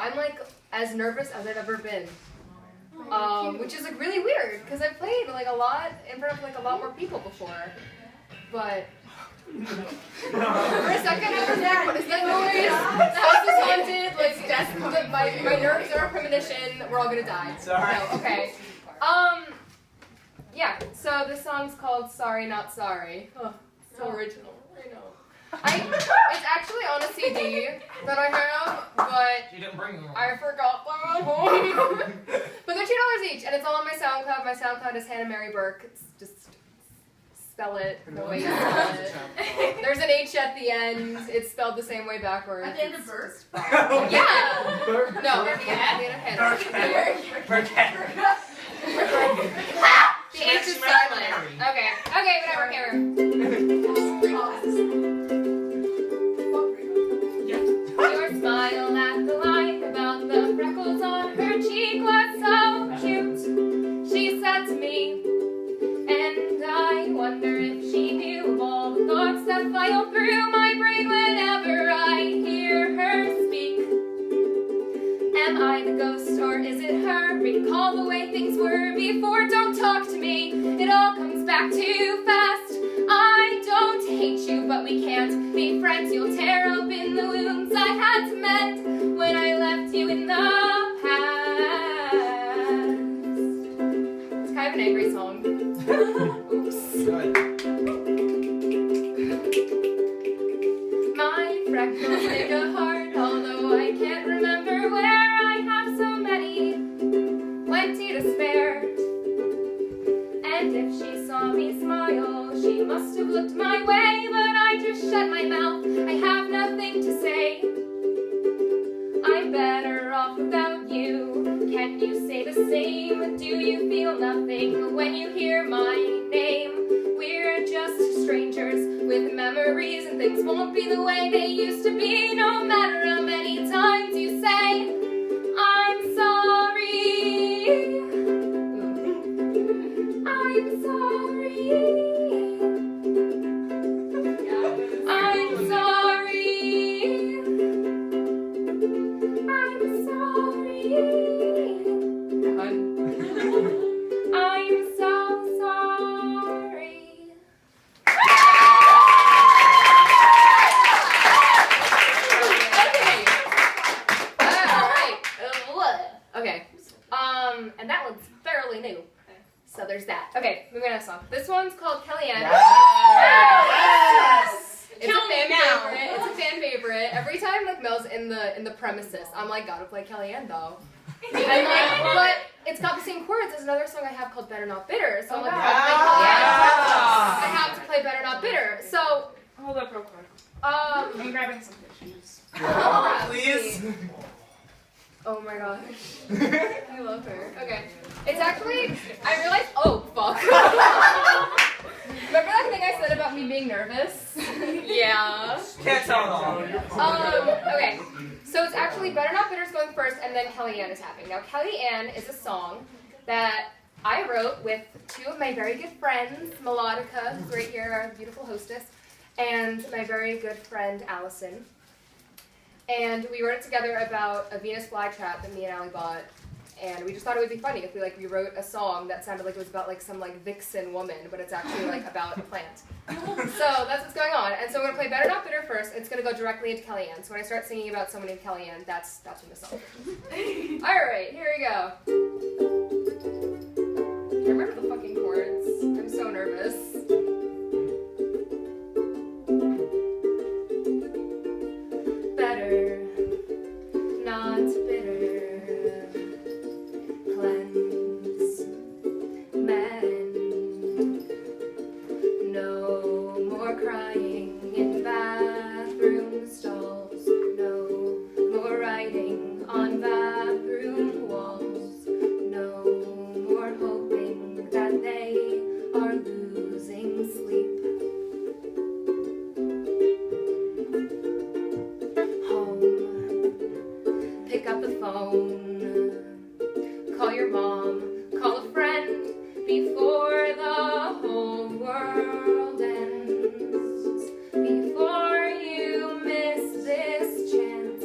I'm like as nervous as I've ever been, which is like really weird because I've played like a lot in front of like a lot more people before, but for a second I was like, what is that noise? The house is haunted. Like my nerves are a premonition. We're all gonna die. Sorry. No, okay. Yeah. So this song's called "Sorry Not Sorry." Oh, so original. I know. It's actually on a CD that I have, but You didn't bring them. I forgot them at home. But they're $2 each, and it's all on my SoundCloud. My SoundCloud is Hannah Mary Burke. It's just spell it the way you spell it. There's an H at the end. It's spelled the same way backwards. At the end of Burke? Yeah. Burke. No, at the end of Hannah. Burke. The H is silent. Okay, whatever. Your smile at the light about the freckles on her cheek was so cute, she said to me, and I wonder if she knew of all the thoughts that file through my brain whenever I hear her speak. Am I the ghost or is it her? Recall the way things were before, don't talk to me, it all comes back too fast. I don't hate you, but we can't be friends. You'll tear open the wounds I had to mend when I left you in the past. It's kind of an angry song. Oops. Good. My freckles make a heart, although I can't remember where. I have so many, plenty to spare. And if she saw me smile, she must have looked my way, but I just shut my mouth, I have nothing to say. I'm better off without you. Can you say the same? Do you feel nothing when you hear my name? We're just strangers with memories, and things won't be the way they used to be, no matter how many times you say, I'm sorry. I'm sorry. I'm sorry. I'm sorry. I'm so sorry. Okay. And that one's fairly new. So there's that. Okay, moving on to song. This one's called Kellyanne. Yes! It's a fan favorite. It's a fan favorite. Every time like Mel's in the premises, I'm like, gotta play Kellyanne though. I'm like, but it's got the same chords as another song I have called Better Not Bitter. So I'm like, gotta play Kellyanne. I have to play Better Not Bitter. So Hold up real quick. I'm grabbing some tissues. Please. Oh my gosh. I love her. Okay. It's actually, I realized, oh fuck. Remember that thing I said about me being nervous? Yeah. Can't tell it all. Okay. So it's actually Better Not Bitter's going first, and then Kellyanne is happening. Now Kellyanne is a song that I wrote with two of my very good friends, Melodica, who's right here, our beautiful hostess, and my very good friend Allison. And we wrote it together about a Venus flytrap that me and Allie bought, and we just thought it would be funny if we rewrote a song that sounded like it was about like some like vixen woman, but it's actually like about a plant. So that's what's going on. And so I'm gonna play Better Not Bitter first. It's gonna go directly into Kellyanne. So when I start singing about someone named Kellyanne, that's when the song is. All right, here we go. I remember the fucking chords. I'm so nervous. Better not bitter, cleanse, mend, no more crying in bathroom stalls, no more writing on bathroom walls, no more hoping that they are losing sleep. Pick up the phone, call your mom, call a friend before the whole world ends, before you miss this chance.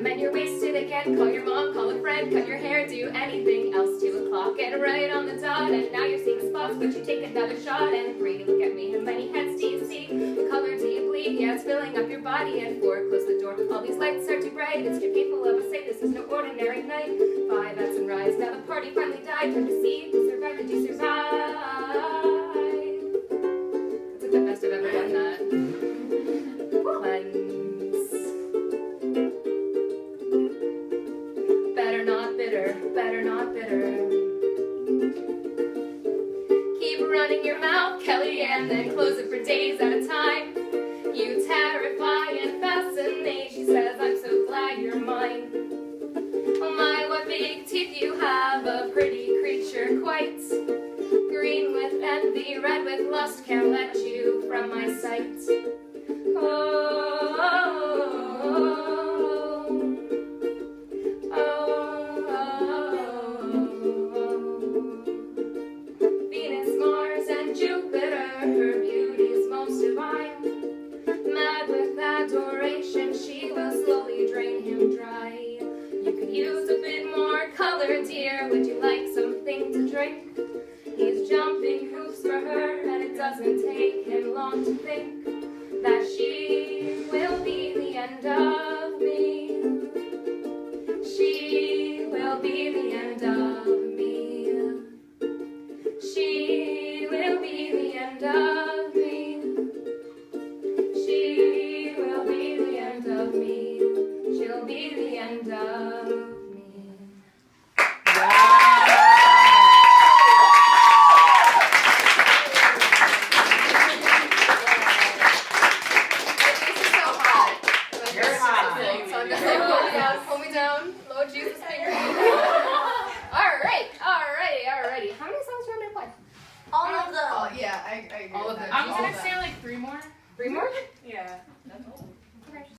and then you're wasted again. Call your mom, call a friend, cut your hair, do anything else. 2 o'clock and right on the dot, and now you're seeing spots, but you take another shot. And 3, look at me, how many heads do you see? What color do you bleed? Yeah, it's filling up your body. And 4, close the door, all these lights are too bright. It's too painful of a say, this is no ordinary night. 5, at sunrise, now the party finally died. Time to see who survived, did you survive? That's like the best I've ever done that. Cleanse. Better not bitter, better not bitter. Keep running your mouth, Kelly, and then close it for days at a time. You terrify and fascinate, she says, I'm so glad you're mine. Oh my, what big teeth you have, a pretty creature quite. Green with envy, red with lust, can't let you from my sight. Oh, oh, oh, oh. Venus, Mars, and Jupiter, her beauty's most divine. Mad with adoration, she will slowly drain him dry. You could use a bit more color, dear. Would you like something to drink? He's jumping hoops for her, and it doesn't take him long to think that she will be the end of me. She will be the end of me. She will be the end of me. She will be the end of me. She'll be the end of me. Hold me down. Lord Jesus, finger. Alrighty. How many songs do you want me to play? All of them. Oh, yeah, I agree. All with of them. that. I'm All gonna of them. say like 3 more. 3 more? Yeah.